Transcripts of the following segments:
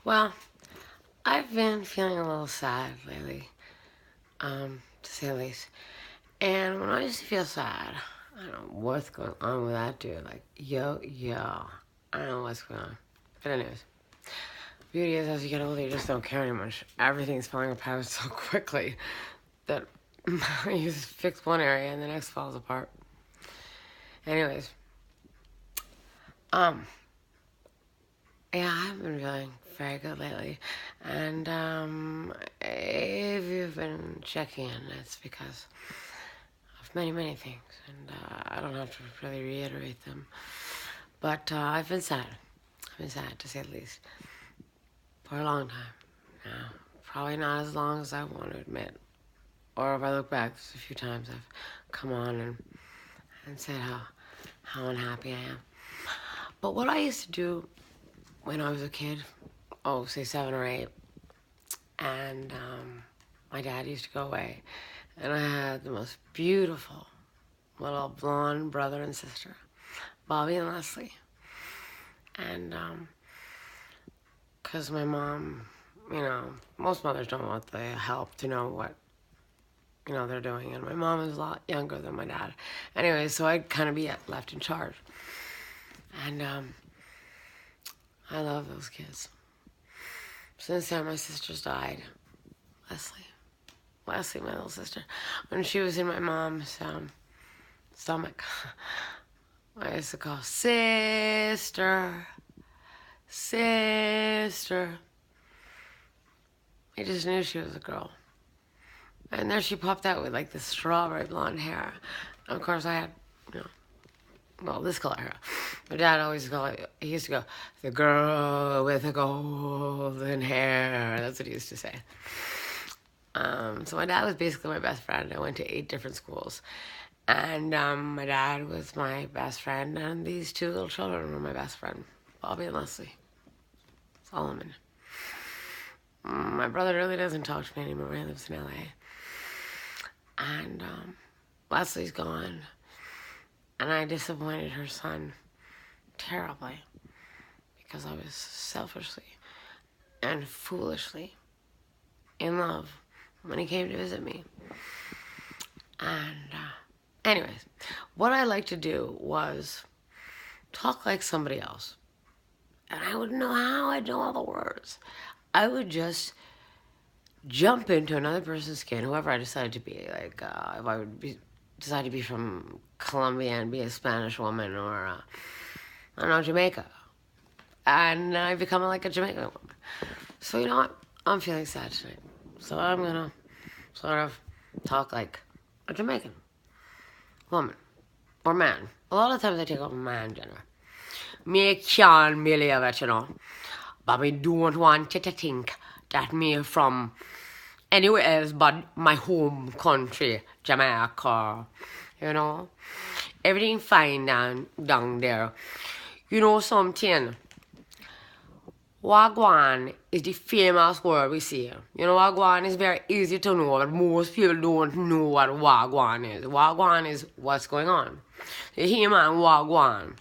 Well, I've been feeling a little sad lately, to say the least. And when I used to feel sad, I don't know what's going on with that dude. Like, yo, I don't know what's going on. But anyways, beauty is as you get older, you just don't care anymore. Everything's falling apart so quickly that you just fix one area and the next falls apart. Anyways, yeah, I've been feeling very good lately. And if you've been checking in, it's because of many things. And I don't have to really reiterate them. But I've been sad. I've been sad, to say the least, for a long time now. Probably not as long as I want to admit. Or if I look back, there's a few times I've come on and said how unhappy I am. But what I used to do when I was a kid, say 7 or 8, and my dad used to go away, and I had the most beautiful little blonde brother and sister, Bobby and Leslie. And because my mom, most mothers don't want the help to know what they're doing, and my mom is a lot younger than my dad. Anyway, so I'd kind of be left in charge. And I love those kids. Since then, my sister's died. Leslie, my little sister. When she was in my mom's stomach, I used to call sister. I just knew she was a girl. And there she popped out with like this strawberry blonde hair. And of course I had, this color hair. My dad always he used to go, the girl with the golden hair. That's what he used to say. So my dad was basically my best friend. I went to 8 different schools. And my dad was my best friend. And these 2 little children were my best friend, Bobby and Leslie. Solomon. My brother really doesn't talk to me anymore. He lives in LA. And Leslie's gone. And I disappointed her son terribly because I was selfishly and foolishly in love when he came to visit me. And anyways, what I like to do was talk like somebody else. And I wouldn't know how I'd know all the words. I would just jump into another person's skin, whoever I decided to be. Like, if I would decide to be from Colombia and be a Spanish woman, or, I don't know, Jamaica. And I become like a Jamaican woman. So, you know what? I'm feeling sad tonight. So I'm going to sort of talk like a Jamaican woman or man. A lot of times I take up man gender. Me can't believe it, But I don't want you to think that me from anywhere else but my home country, Jamaica, Everything fine down there. Something? Wagwan is the famous word we say. Wagwan is very easy to know, but most people don't know what Wagwan is. Wagwan is what's going on. You hear, man, Wagwan.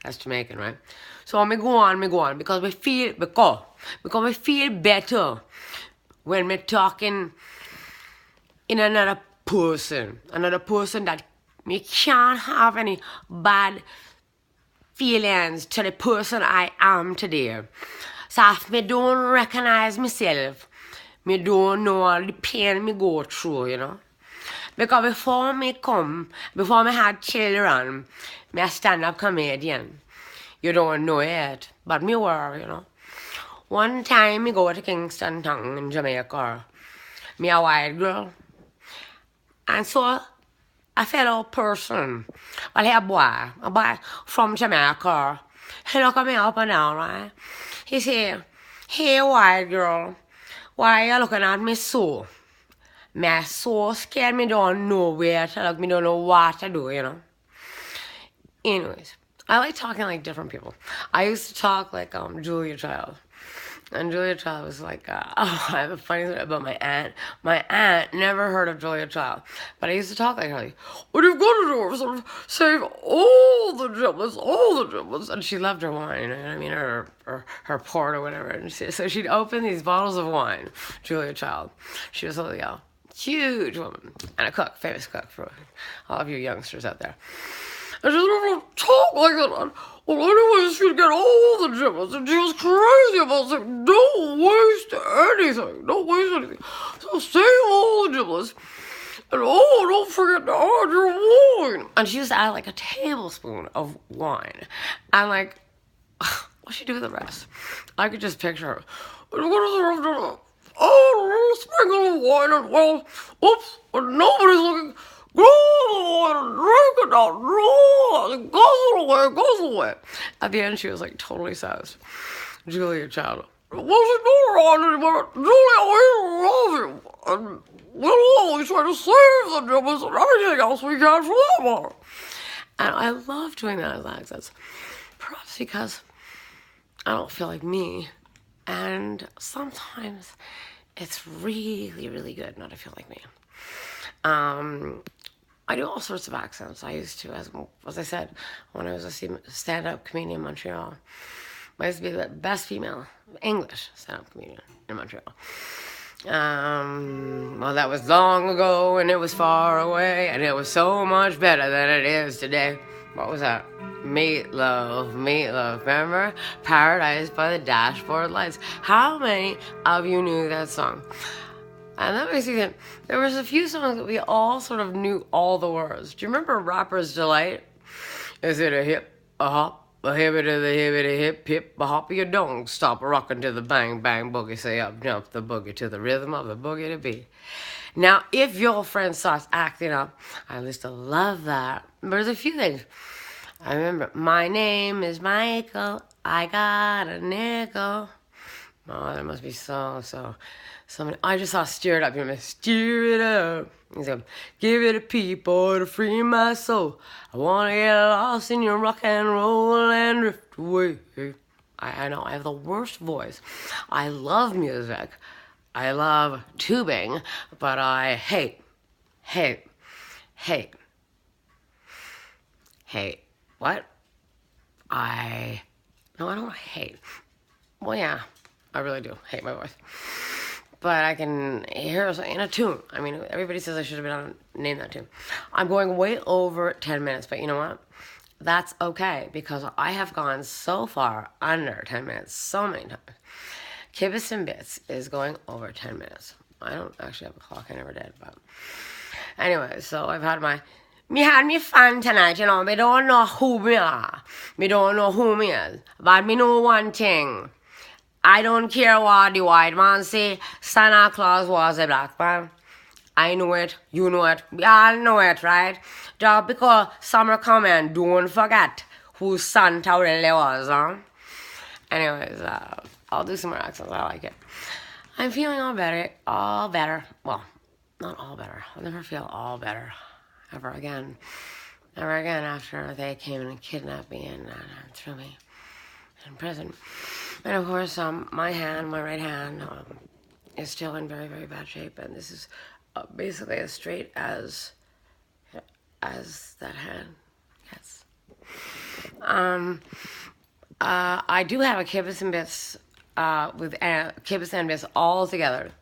That's Jamaican, right? So me go on, because we feel better when we're talking in another person that me can't have any bad feelings to the person I am today. So if me don't recognize myself, me don't know all the pain me go through, Because before me had children, me a stand-up comedian. You don't know it, but me were, One time me go to Kingston Town in Jamaica. Me a white girl. And so a fellow person, a boy from Jamaica, he look at me up and down, right? He say, hey white girl, why are you looking at me so? Me so scared, me don't know where to look, me don't know what to do, Anyways, I like talking like different people. I used to talk like Julia Child. And Julia Child was like, I have a funny story about my aunt. My aunt never heard of Julia Child. But I used to talk like her, like, what you've got to do is sort of save all the giblets. And she loved her wine, you know what I mean? Her port or whatever. And so she'd open these bottles of wine, Julia Child. She was a huge woman. And a cook, famous cook for all of you youngsters out there. And she sort of talk like that. Well, anyway, she'd get all the giblets, and she was crazy about saying, don't waste anything. Don't waste anything. So save all the giblets. And don't forget to add your wine. And she used to add like a tablespoon of wine. And like, what'd she do with the rest? I could just picture her. Oh, a sprinkle of wine, and well, oops, and nobody's looking. Go and drink it now. It goes away. At the end, she was like totally soused. Julia Child. What's it doing on anymore? Julia, we love you. And we'll always try to save the giblets and everything else we can for them. And I love doing that as accents. Perhaps because I don't feel like me. And sometimes it's really, really good not to feel like me. I do all sorts of accents. I used to, as I said, when I was a stand-up comedian in Montreal. I used to be the best female English stand-up comedian in Montreal. Well, that was long ago, and it was far away, and it was so much better than it is today. What was that? Meatloaf, remember? Paradise by the Dashboard Lights. How many of you knew that song? And that makes me think, there was a few songs that we all sort of knew all the words. Do you remember Rapper's Delight? Is it a hip, a hop, a hippity, the hippity, hip, hip, a hop, you don't stop rocking to the bang, bang, boogie, say up, jump the boogie to the rhythm of the boogie to beat. Now, if your friend starts acting up, I used to love that. But there's a few things. I remember, my name is Michael, I got a nickel. Oh, there must be so many. I just saw Steer It Up. You know, Steer It Up. He said, give it a peep, boy, to free my soul. I want to get lost in your rock and roll and drift away. I know, I have the worst voice. I love music. I love tubing, but I hate. What? No, I don't hate. Well, yeah, I really do hate my voice. But I can hear it in a tune. I mean, everybody says I should have been on name that tune. I'm going way over 10 minutes, but you know what? That's okay, because I have gone so far under 10 minutes so many times. Kibitz and Bitz is going over 10 minutes. I don't actually have a clock. I never did, but anyway, so I've had me had me fun tonight, you know. Me don't know who me are. Me don't know who me is. But me know one thing. I don't care what the white man say. Santa Claus was a black man. I know it. You know it. We all know it, right? Just because summer coming, don't forget who Santa really was, huh? Anyways, I'll do some more accents. I like it. I'm feeling all better. Well, not all better. I'll never feel all better. Ever again after they came and kidnapped me and threw me in prison. And of course, my right hand, is still in very, very bad shape, and this is basically as straight as that hand gets. I do have a Kibitz and Bitz with Kibitz and Bitz all together,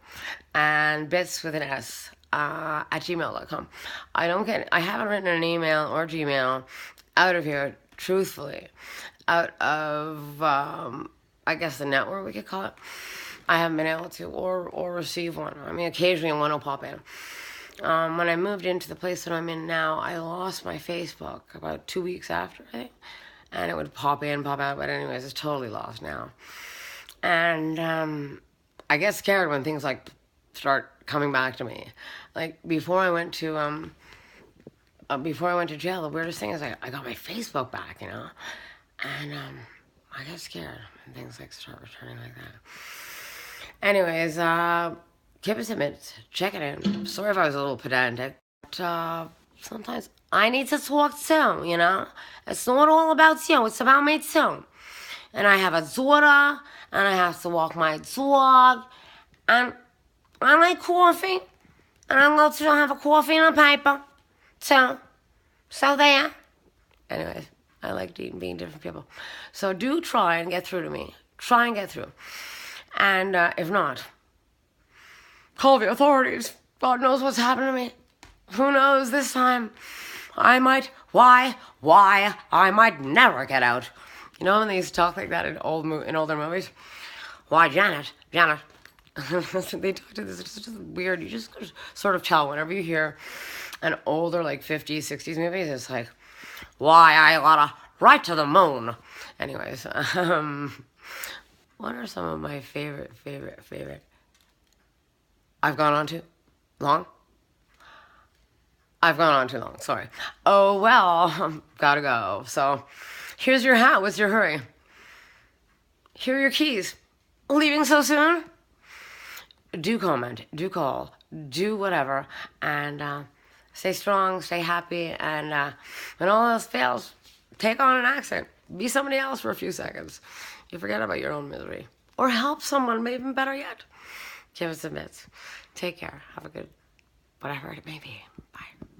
and Bitz with an S. At gmail.com. I haven't written an email or Gmail out of here, truthfully, out of, I guess the network we could call it. I haven't been able to, or receive one. I mean, occasionally one will pop in. When I moved into the place that I'm in now, I lost my Facebook about 2 weeks after, I think, and it would pop in, pop out, but anyways, it's totally lost now. And, I get scared when things like start coming back to me. Like before I went to jail, the weirdest thing is I got my Facebook back, you know, and I get scared when things like start returning like that. Anyways, Kibitz and Bitz, check it in. Sorry if I was a little pedantic, but sometimes I need to talk too, you know? It's not all about you, it's about me too. And I have a daughter, and I have to walk my dog, and I like coffee, and I love to have a coffee and a paper, so there. Anyways, I like being different people. So do try and get through to me. Try and get through. And if not, call the authorities. God knows what's happened to me. Who knows this time? I might, why, I might never get out. You know when they used to talk like that in older movies? Why, Janet. They talk to this, it's just weird. You just sort of tell whenever you hear an older, like 50s, 60s movies, it's like, why, I gotta right to the moon. Anyways, what are some of my favorite? I've gone on too long? I've gone on too long, sorry. Oh, well, gotta go. So, here's your hat. What's your hurry? Here are your keys. Leaving so soon? Do comment, do call, do whatever, and stay strong, stay happy, and when all else fails, take on an accent. Be somebody else for a few seconds. You forget about your own misery. Or help someone, even better yet. Kibitz and Bitz. Take care. Have a good whatever it may be.